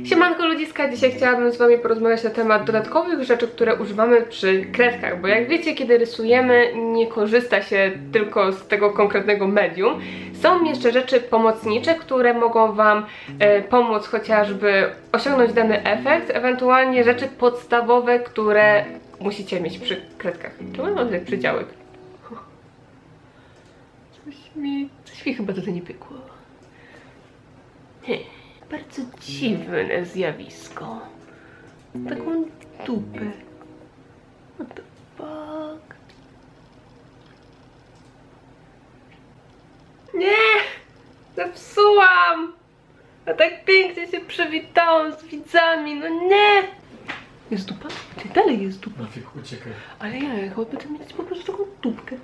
Siemanko ludziska, dzisiaj chciałabym z wami porozmawiać na temat dodatkowych rzeczy, które używamy przy kredkach, bo jak wiecie, kiedy rysujemy, nie korzysta się tylko z tego konkretnego medium. Są jeszcze rzeczy pomocnicze, które mogą wam pomóc chociażby osiągnąć dany efekt, ewentualnie rzeczy podstawowe, które musicie mieć przy kredkach. Czemu mam taki przydziałek? Coś mi chyba tutaj nie pykło. Bardzo dziwne zjawisko. Taką dupę. What the fuck? Nie! Zepsułam! A tak pięknie się przywitałam z widzami, no nie! Jest dupa? Czy dalej jest dupa? Uciekaj. Ale ja chyba będę mieć po prostu taką dupkę.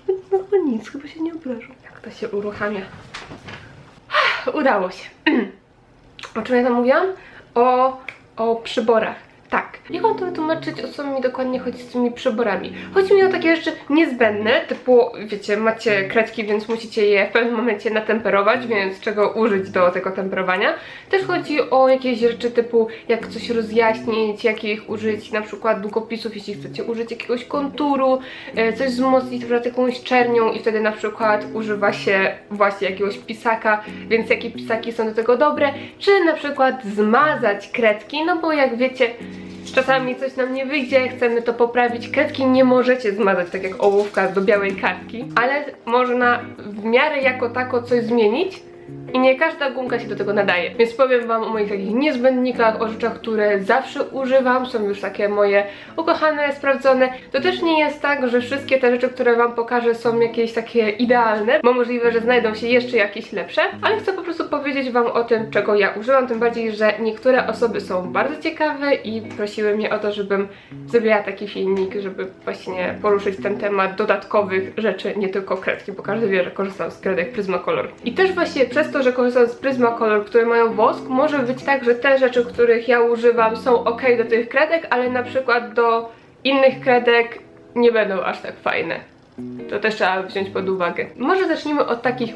No chyba nic, chyba się nie obrażą. Jak to się uruchamia? Udało się. O czym ja tam mówiłam? O przyborach. Tak. Jak mam to wytłumaczyć, o co mi dokładnie chodzi z tymi przyborami? Chodzi mi o takie rzeczy niezbędne, typu, wiecie, macie kredki, więc musicie je w pewnym momencie natemperować, więc czego użyć do tego temperowania. Też chodzi o jakieś rzeczy typu, jak coś rozjaśnić, jak ich użyć, na przykład długopisów, jeśli chcecie użyć jakiegoś konturu, coś wzmocnić, na przykład jakąś czernią i wtedy na przykład używa się właśnie jakiegoś pisaka, więc jakie pisaki są do tego dobre, czy na przykład zmazać kredki, no bo jak wiecie, czasami coś nam nie wyjdzie, chcemy to poprawić. Kredki nie możecie zmazać tak jak ołówka do białej kartki, ale można w miarę jako tako coś zmienić i nie każda gumka się do tego nadaje. Więc powiem wam o moich takich niezbędnikach, o rzeczach, które zawsze używam, są już takie moje ukochane, sprawdzone. To też nie jest tak, że wszystkie te rzeczy, które wam pokażę, są jakieś takie idealne, bo możliwe, że znajdą się jeszcze jakieś lepsze, ale chcę po prostu powiedzieć wam o tym, czego ja używam, tym bardziej, że niektóre osoby są bardzo ciekawe i prosiły mnie o to, żebym zrobiła taki filmik, żeby właśnie poruszyć ten temat dodatkowych rzeczy, nie tylko kredki, bo każdy wie, że korzystam z kredek Prismacolor. I też właśnie przez to, że korzystam z Prismacolor, które mają wosk, może być tak, że te rzeczy, których ja używam, są ok do tych kredek, ale na przykład do innych kredek nie będą aż tak fajne. To też trzeba wziąć pod uwagę. Może zacznijmy od takich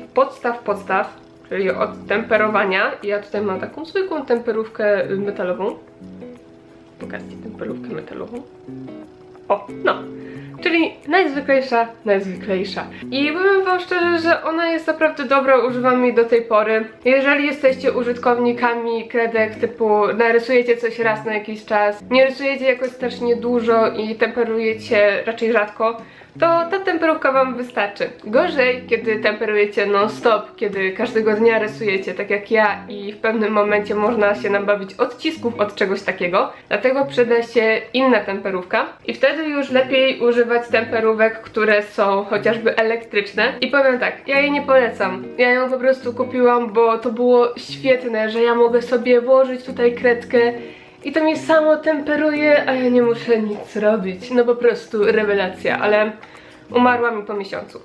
podstaw, czyli od temperowania. Ja tutaj mam taką zwykłą temperówkę metalową. Pokażcie temperówkę metalową. O, no. Czyli najzwyklejsza. I powiem wam szczerze, że ona jest naprawdę dobra, używam jej do tej pory. Jeżeli jesteście użytkownikami kredek typu narysujecie coś raz na jakiś czas, nie rysujecie jakoś strasznie dużo i temperujecie raczej rzadko, to ta temperówka wam wystarczy. Gorzej, kiedy temperujecie non-stop, kiedy każdego dnia rysujecie, tak jak ja, i w pewnym momencie można się nabawić odcisków od czegoś takiego, dlatego przyda się inna temperówka i wtedy już lepiej używać temperówek, które są chociażby elektryczne. I powiem tak, ja jej nie polecam. Ja ją po prostu kupiłam, bo to było świetne, że ja mogę sobie włożyć tutaj kredkę i to mi samo temperuje, a ja nie muszę nic robić. No po prostu rewelacja, ale umarła mi po miesiącu.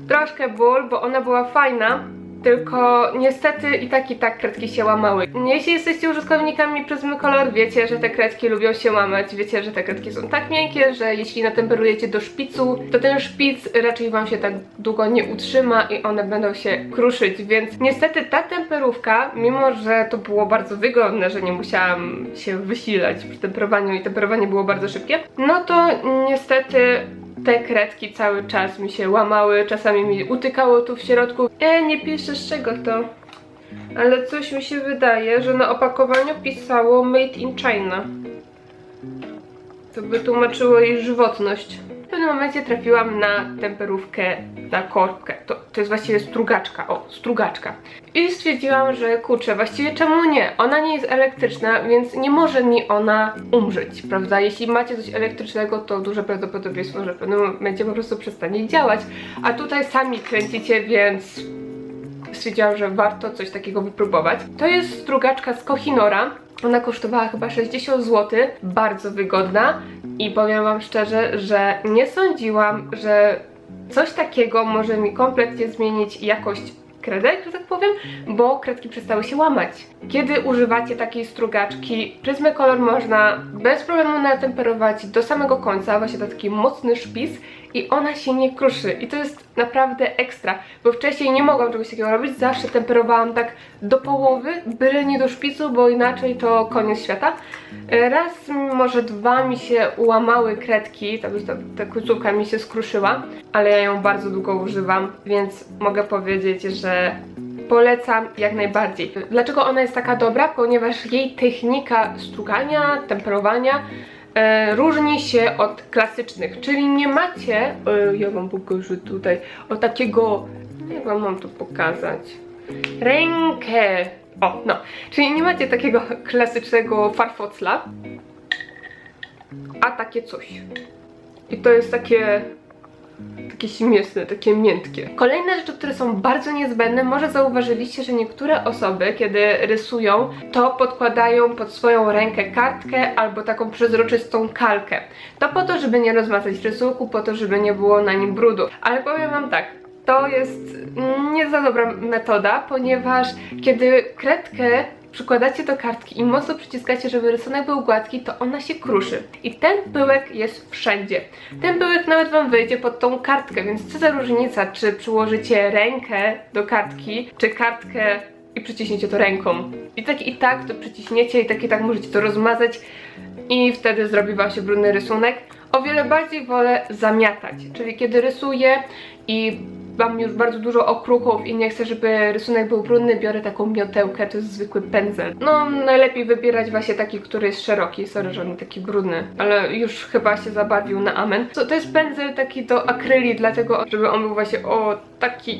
Troszkę ból, bo ona była fajna, tylko niestety i tak kredki się łamały. Jeśli jesteście użytkownikami Prismacolor, wiecie, że te kredki lubią się łamać, wiecie, że te kredki są tak miękkie, że jeśli natemperujecie do szpicu, to ten szpic raczej wam się tak długo nie utrzyma i one będą się kruszyć, więc niestety ta temperówka, mimo że to było bardzo wygodne, że nie musiałam się wysilać przy temperowaniu i temperowanie było bardzo szybkie, no to niestety te kredki cały czas mi się łamały, czasami mi utykało tu w środku. Nie piszę z czego to, ale coś mi się wydaje, że na opakowaniu pisało Made in China. To by tłumaczyło jej żywotność. W pewnym momencie trafiłam na temperówkę, na korbkę. To jest właściwie strugaczka, strugaczka. I stwierdziłam, że kurczę, właściwie czemu nie? Ona nie jest elektryczna, więc nie może mi ona umrzeć, prawda? Jeśli macie coś elektrycznego, to duże prawdopodobieństwo, że w pewnym momencie po prostu przestanie działać. A tutaj sami kręcicie, więc stwierdziłam, że warto coś takiego wypróbować. To jest strugaczka z Kohinoora. Ona kosztowała chyba 60 zł, bardzo wygodna i powiem wam szczerze, że nie sądziłam, że coś takiego może mi kompletnie zmienić jakość kredek, że tak powiem, bo kredki przestały się łamać. Kiedy używacie takiej strugaczki, Prismacolor można bez problemu natemperować do samego końca, właśnie to taki mocny szpis i ona się nie kruszy i to jest naprawdę ekstra, bo wcześniej nie mogłam czegoś takiego robić, zawsze temperowałam tak do połowy, byle nie do szpicu, bo inaczej to koniec świata. Raz, może dwa mi się ułamały kredki, ta końcówka mi się skruszyła, ale ja ją bardzo długo używam, więc mogę powiedzieć, że polecam jak najbardziej. Dlaczego ona jest taka dobra? Ponieważ jej technika strugania, temperowania różni się od klasycznych, czyli nie macie, ja wam pokażę tutaj, o takiego, jak wam mam to pokazać, rękę, o no, czyli nie macie takiego klasycznego farfocla, a takie coś. I to jest takie śmieszne, takie miętkie. Kolejne rzeczy, które są bardzo niezbędne, może zauważyliście, że niektóre osoby, kiedy rysują, to podkładają pod swoją rękę kartkę albo taką przezroczystą kalkę. To po to, żeby nie rozmazać rysunku, po to, żeby nie było na nim brudu. Ale powiem wam tak, to jest nie za dobra metoda, ponieważ kiedy kredkę przykładacie do kartki i mocno przyciskacie, żeby rysunek był gładki, to ona się kruszy. I ten pyłek jest wszędzie. Ten pyłek nawet wam wyjdzie pod tą kartkę, więc co za różnica, czy przyłożycie rękę do kartki, czy kartkę i przyciśniecie to ręką. I tak to przyciśniecie, i tak możecie to rozmazać i wtedy zrobi wam się brudny rysunek. O wiele bardziej wolę zamiatać, czyli kiedy rysuję i mam już bardzo dużo okruchów i nie chcę, żeby rysunek był brudny, biorę taką miotełkę, to jest zwykły pędzel. No, najlepiej wybierać właśnie taki, który jest szeroki, sorry, że on taki brudny, ale już chyba się zabawił na amen. To jest pędzel taki do akryli, dlatego, żeby on był właśnie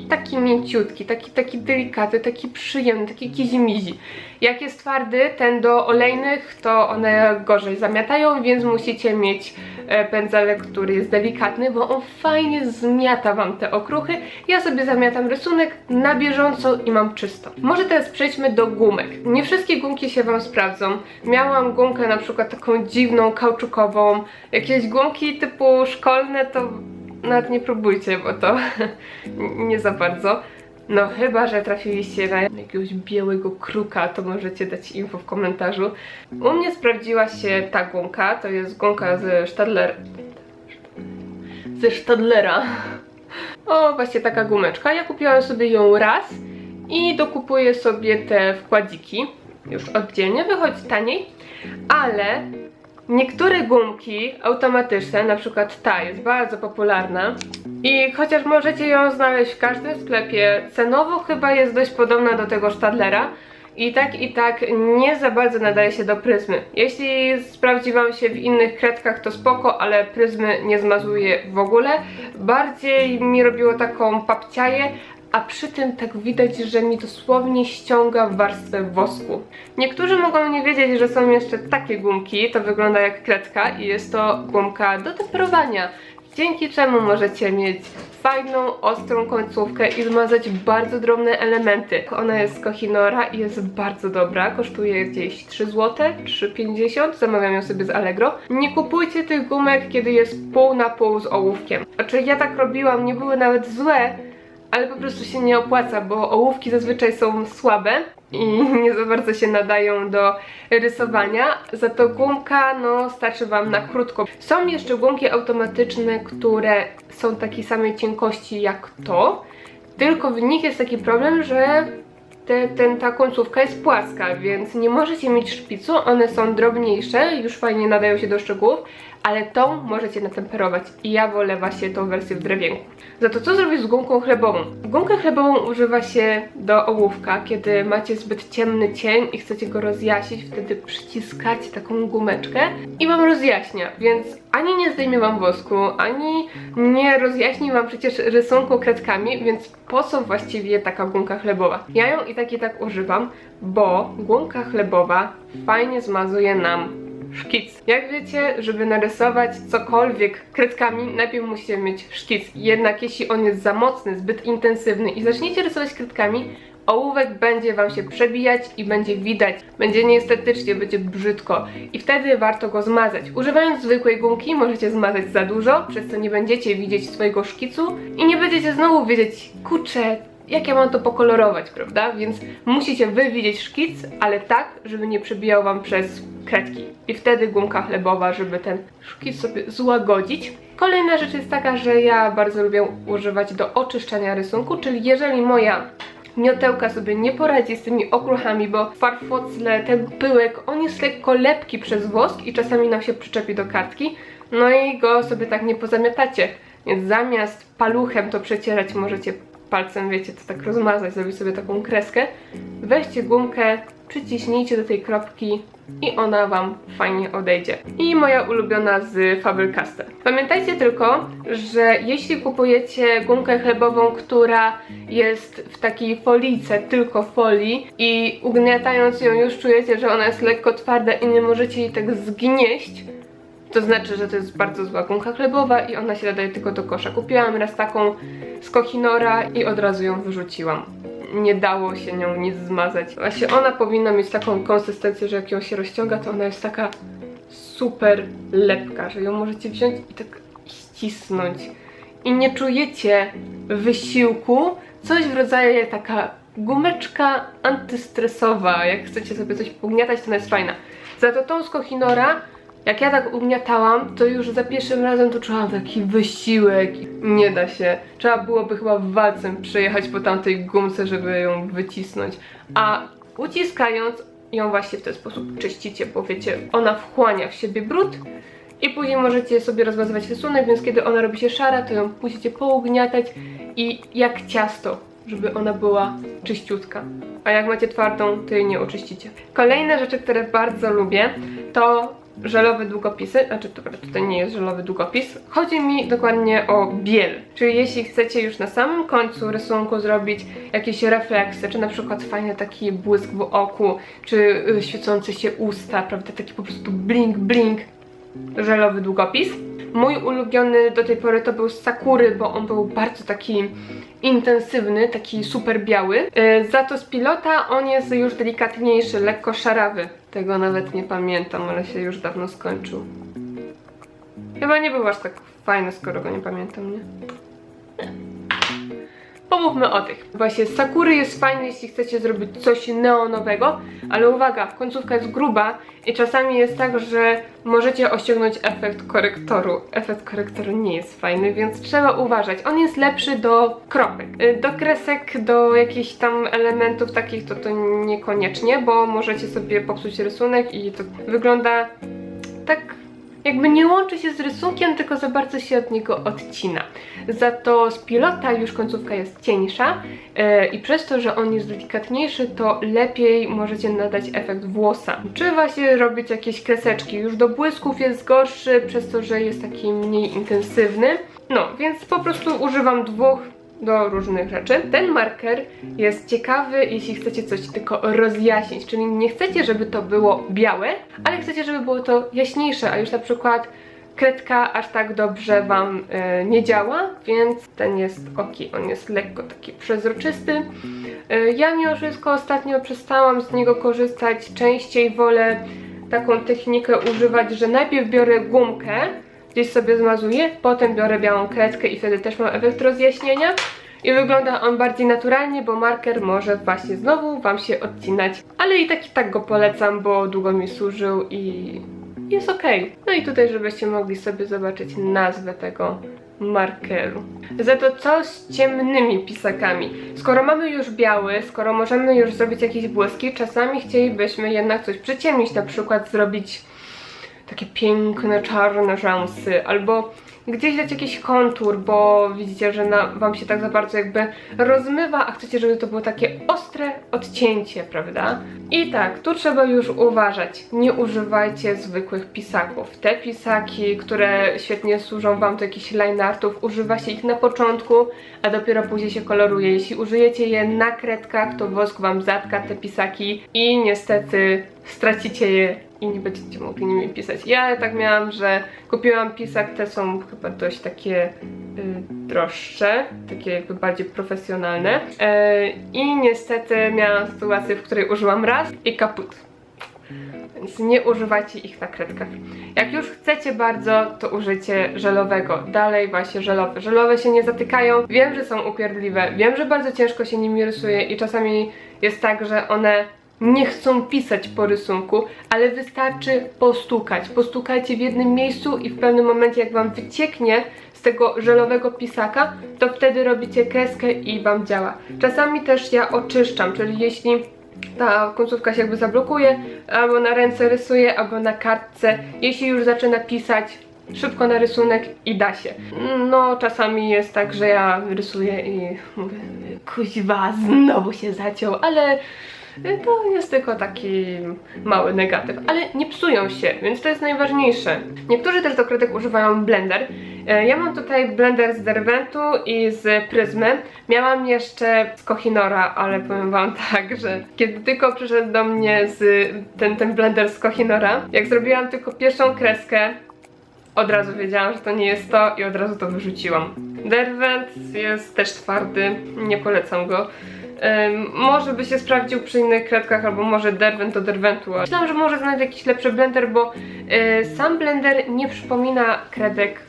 taki mięciutki, taki delikatny, taki przyjemny, taki kizimizi. Jak jest twardy, ten do olejnych, to one gorzej zamiatają, więc musicie mieć pędzelek, który jest delikatny, bo on fajnie zmiata wam te okruchy. Ja sobie zamiatam rysunek na bieżąco i mam czysto. Może teraz przejdźmy do gumek. Nie wszystkie gumki się wam sprawdzą. Miałam gumkę na przykład taką dziwną, kauczukową. Jakieś gumki typu szkolne to nawet nie próbujcie, bo to nie za bardzo. No chyba, że trafiliście na jakiegoś białego kruka, to możecie dać info w komentarzu. U mnie sprawdziła się ta gumka, to jest gumka ze Stadlera. O, właśnie taka gumeczka. Ja kupiłam sobie ją raz i dokupuję sobie te wkładziki już oddzielnie, wychodzi taniej, ale niektóre gumki automatyczne, na przykład ta jest bardzo popularna i chociaż możecie ją znaleźć w każdym sklepie, cenowo chyba jest dość podobna do tego Stadlera i tak nie za bardzo nadaje się do pryzmy. Jeśli sprawdzi wam się w innych kredkach, to spoko, ale pryzmy nie zmazuje w ogóle. Bardziej mi robiło taką papciaję, a przy tym tak widać, że mi dosłownie ściąga warstwę wosku. Niektórzy mogą nie wiedzieć, że są jeszcze takie gumki, to wygląda jak kredka i jest to gumka do temperowania, dzięki czemu możecie mieć fajną, ostrą końcówkę i zmazać bardzo drobne elementy. Ona jest z Kohinoora i jest bardzo dobra, kosztuje gdzieś 3 zł, 3,50, zamawiam ją sobie z Allegro. Nie kupujcie tych gumek, kiedy jest pół na pół z ołówkiem. Znaczy ja tak robiłam, nie były nawet złe, ale po prostu się nie opłaca, bo ołówki zazwyczaj są słabe i nie za bardzo się nadają do rysowania. Za to gumka, no, starczy wam na krótko. Są jeszcze gumki automatyczne, które są takiej samej cienkości jak to, tylko w nich jest taki problem, że ta końcówka jest płaska, więc nie możecie mieć szpicu, one są drobniejsze, już fajnie nadają się do szczegółów, ale tą możecie natemperować i ja wolę właśnie tą wersję w drewienku. Za to co zrobić z gumką chlebową? Gumkę chlebową używa się do ołówka, kiedy macie zbyt ciemny cień i chcecie go rozjaśnić, wtedy przyciskacie taką gumeczkę i wam rozjaśnia, więc ani nie zdejmie wam wosku, ani nie rozjaśni wam przecież rysunku kredkami, więc po co właściwie taka gumka chlebowa? Ja ją i tak używam, bo gumka chlebowa fajnie zmazuje nam szkic. Jak wiecie, żeby narysować cokolwiek kredkami, najpierw musicie mieć szkic. Jednak jeśli on jest za mocny, zbyt intensywny i zaczniecie rysować kredkami, ołówek będzie wam się przebijać i będzie widać, będzie nieestetycznie, będzie brzydko i wtedy warto go zmazać. Używając zwykłej gumki możecie zmazać za dużo, przez co nie będziecie widzieć swojego szkicu i nie będziecie znowu wiedzieć, kurczę, jak ja mam to pokolorować, prawda? Więc musicie wy widzieć szkic, ale tak, żeby nie przebijał wam przez kredki. I wtedy gumka chlebowa, żeby ten szkic sobie złagodzić. Kolejna rzecz jest taka, że ja bardzo lubię używać do oczyszczania rysunku, czyli jeżeli moja miotełka sobie nie poradzi z tymi okruchami, bo farfocle, ten pyłek, on jest lekko lepki przez wosk i czasami nam się przyczepi do kartki, no i go sobie tak nie pozamiatacie, więc zamiast paluchem to przecierać możecie palcem, wiecie, to tak rozmazać, zrobić sobie taką kreskę. Weźcie gumkę, przyciśnijcie do tej kropki i ona wam fajnie odejdzie. I moja ulubiona z Faber-Castell. Pamiętajcie tylko, że jeśli kupujecie gumkę chlebową, która jest w takiej folijce, tylko folii i ugniatając ją już czujecie, że ona jest lekko twarda i nie możecie jej tak zgnieść, to znaczy, że to jest bardzo zła gumka chlebowa i ona się nadaje tylko do kosza. Kupiłam raz taką z Kohinora i od razu ją wyrzuciłam. Nie dało się nią nic zmazać. Właśnie ona powinna mieć taką konsystencję, że jak ją się rozciąga, to ona jest taka super lepka, że ją możecie wziąć i tak ścisnąć. I nie czujecie wysiłku, coś w rodzaju taka gumeczka antystresowa. Jak chcecie sobie coś pogniatać, to ona jest fajna. Za to tą z Kohinora, jak ja tak ugniatałam, to już za pierwszym razem to czułam taki wysiłek. Nie da się. Trzeba byłoby chyba walcem przejechać po tamtej gumce, żeby ją wycisnąć. A uciskając ją właśnie w ten sposób czyścicie, bo wiecie, ona wchłania w siebie brud i później możecie sobie rozmazywać rysunek, więc kiedy ona robi się szara, to ją musicie pougniatać i jak ciasto, żeby ona była czyściutka. A jak macie twardą, to jej nie oczyścicie. Kolejne rzeczy, które bardzo lubię, to żelowe długopisy, znaczy dobra, tutaj nie jest żelowy długopis. Chodzi mi dokładnie o biel. Czyli jeśli chcecie już na samym końcu rysunku zrobić jakieś refleksy, czy na przykład fajny taki błysk w oku, czy świecące się usta, prawda, taki po prostu blink, blink, żelowy długopis. Mój ulubiony do tej pory to był z Sakury, bo on był bardzo taki intensywny, taki super biały. Za to z Pilota on jest już delikatniejszy, lekko szarawy. Tego nawet nie pamiętam, ale się już dawno skończył. Chyba nie był aż tak fajny, skoro go nie pamiętam, nie? Pomówmy o tych. Właśnie z Sakury jest fajny, jeśli chcecie zrobić coś neonowego, ale uwaga, końcówka jest gruba i czasami jest tak, że możecie osiągnąć efekt korektoru. Efekt korektoru nie jest fajny, więc trzeba uważać. On jest lepszy do kropek. Do kresek, do jakichś tam elementów takich to niekoniecznie, bo możecie sobie popsuć rysunek i to wygląda tak, jakby nie łączy się z rysunkiem, tylko za bardzo się od niego odcina. Za to z Pilota już końcówka jest cieńsza i przez to, że on jest delikatniejszy, to lepiej możecie nadać efekt włosa. Czy właśnie robić jakieś kreseczki. Już do błysków jest gorszy, przez to, że jest taki mniej intensywny. No, więc po prostu używam dwóch do różnych rzeczy. Ten marker jest ciekawy, jeśli chcecie coś tylko rozjaśnić, czyli nie chcecie, żeby to było białe, ale chcecie, żeby było to jaśniejsze, a już na przykład kredka aż tak dobrze wam nie działa, więc ten jest ok, on jest lekko taki przezroczysty. Ja mimo wszystko ostatnio przestałam z niego korzystać, częściej wolę taką technikę używać, że najpierw biorę gumkę, gdzieś sobie zmazuję, potem biorę białą kredkę i wtedy też mam efekt rozjaśnienia. I wygląda on bardziej naturalnie, bo marker może właśnie znowu wam się odcinać. Ale i tak go polecam, bo długo mi służył i jest ok. No i tutaj, żebyście mogli sobie zobaczyć nazwę tego markeru. Za to co z ciemnymi pisakami? Skoro mamy już biały, skoro możemy już zrobić jakieś błyski, czasami chcielibyśmy jednak coś przyciemnić, na przykład zrobić takie piękne, czarne rzęsy, albo gdzieś dać jakiś kontur, bo widzicie, że wam się tak za bardzo jakby rozmywa, a chcecie, żeby to było takie ostre odcięcie, prawda? I tak, tu trzeba już uważać. Nie używajcie zwykłych pisaków. Te pisaki, które świetnie służą wam do jakichś line artów, używa się ich na początku, a dopiero później się koloruje. Jeśli użyjecie je na kredkach, to wosk wam zatka te pisaki i niestety stracicie je i nie będziecie mogli nimi pisać. Ja tak miałam, że kupiłam pisak, te są chyba dość takie droższe, takie jakby bardziej profesjonalne i niestety miałam sytuację, w której użyłam raz i kaput. Więc nie używajcie ich na kredkach. Jak już chcecie bardzo, to użyjcie żelowego. Dalej właśnie żelowe. Żelowe się nie zatykają. Wiem, że są upierdliwe. Wiem, że bardzo ciężko się nimi rysuje i czasami jest tak, że one nie chcą pisać po rysunku, ale wystarczy postukać. Postukajcie w jednym miejscu i w pewnym momencie, jak wam wycieknie z tego żelowego pisaka, to wtedy robicie kreskę i wam działa. Czasami też ja oczyszczam, czyli jeśli ta końcówka się jakby zablokuje, albo na ręce rysuję, albo na kartce, jeśli już zaczyna pisać, szybko na rysunek i da się. No czasami jest tak, że ja rysuję i mówię, kuźwa, znowu się zaciął, ale to jest tylko taki mały negatyw, ale nie psują się, więc to jest najważniejsze. Niektórzy też do kredek używają blender. Ja mam tutaj blender z Derwentu i z Pryzmy. Miałam jeszcze z Kohinoora, ale powiem wam tak, że kiedy tylko przyszedł do mnie ten blender z Kohinoora, jak zrobiłam tylko pierwszą kreskę, od razu wiedziałam, że to nie jest to i od razu to wyrzuciłam. Derwent jest też twardy, nie polecam go. Może by się sprawdził przy innych kredkach, albo może Derwent do Derwentu. Myślałam, że może znajdę jakiś lepszy blender, bo sam blender nie przypomina kredek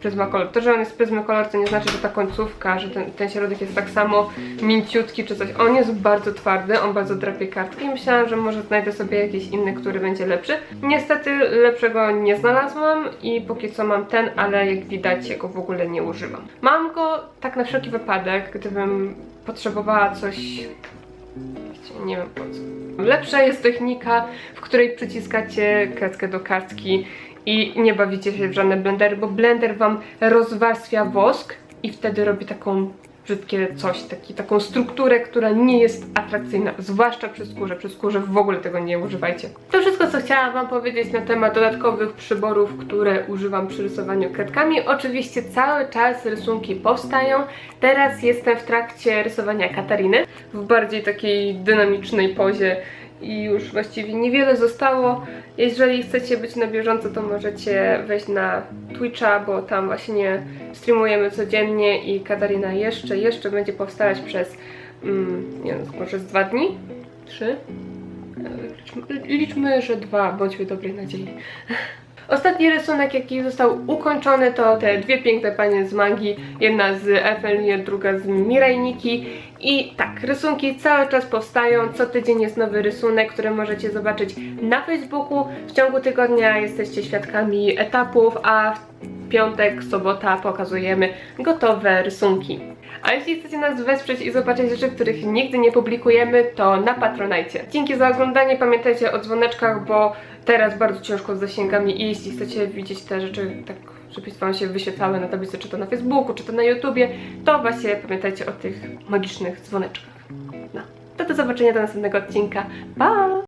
Prismacolor. To, że on jest Prismacolor, to nie znaczy, że ta końcówka, że ten środek jest tak samo mięciutki czy coś. On jest bardzo twardy, on bardzo drapie kartki i myślałam, że może znajdę sobie jakiś inny, który będzie lepszy. Niestety lepszego nie znalazłam i póki co mam ten, ale jak widać, ja go w ogóle nie używam. Mam go tak na wszelki wypadek, gdybym potrzebowała coś, nie wiem po co. Lepsza jest technika, w której przyciskacie kredkę do kartki i nie bawicie się w żadne blendery, bo blender wam rozwarstwia wosk i wtedy robi taką brzydkie coś, taką strukturę, która nie jest atrakcyjna, zwłaszcza przy skórze. Przy skórze w ogóle tego nie używajcie. To wszystko, co chciałam wam powiedzieć na temat dodatkowych przyborów, które używam przy rysowaniu kredkami. Oczywiście cały czas rysunki powstają. Teraz jestem w trakcie rysowania Katariny w bardziej takiej dynamicznej pozie i już właściwie niewiele zostało. Jeżeli chcecie być na bieżąco, to możecie wejść na Twitcha, bo tam właśnie streamujemy codziennie i Katarina jeszcze będzie powstawać przez nie wiem, może z 2 dni? 3? Liczmy, że 2, bądźmy dobrej nadziei. Ostatni rysunek, jaki został ukończony, to te dwie piękne panie z mangi. Jedna z Efelnie, druga z Mirai Nikki. I tak, rysunki cały czas powstają. Co tydzień jest nowy rysunek, który możecie zobaczyć na Facebooku. W ciągu tygodnia jesteście świadkami etapów, a w piątek, sobota pokazujemy gotowe rysunki. A jeśli chcecie nas wesprzeć i zobaczyć rzeczy, których nigdy nie publikujemy, to na Patronite. Dzięki za oglądanie, pamiętajcie o dzwoneczkach, bo teraz bardzo ciężko z zasięgami i jeśli chcecie widzieć te rzeczy tak, żeby wam się wyświetlały na tablicy, czy to na Facebooku, czy to na YouTubie, to właśnie pamiętajcie o tych magicznych dzwoneczkach. No, to do zobaczenia do następnego odcinka. Pa!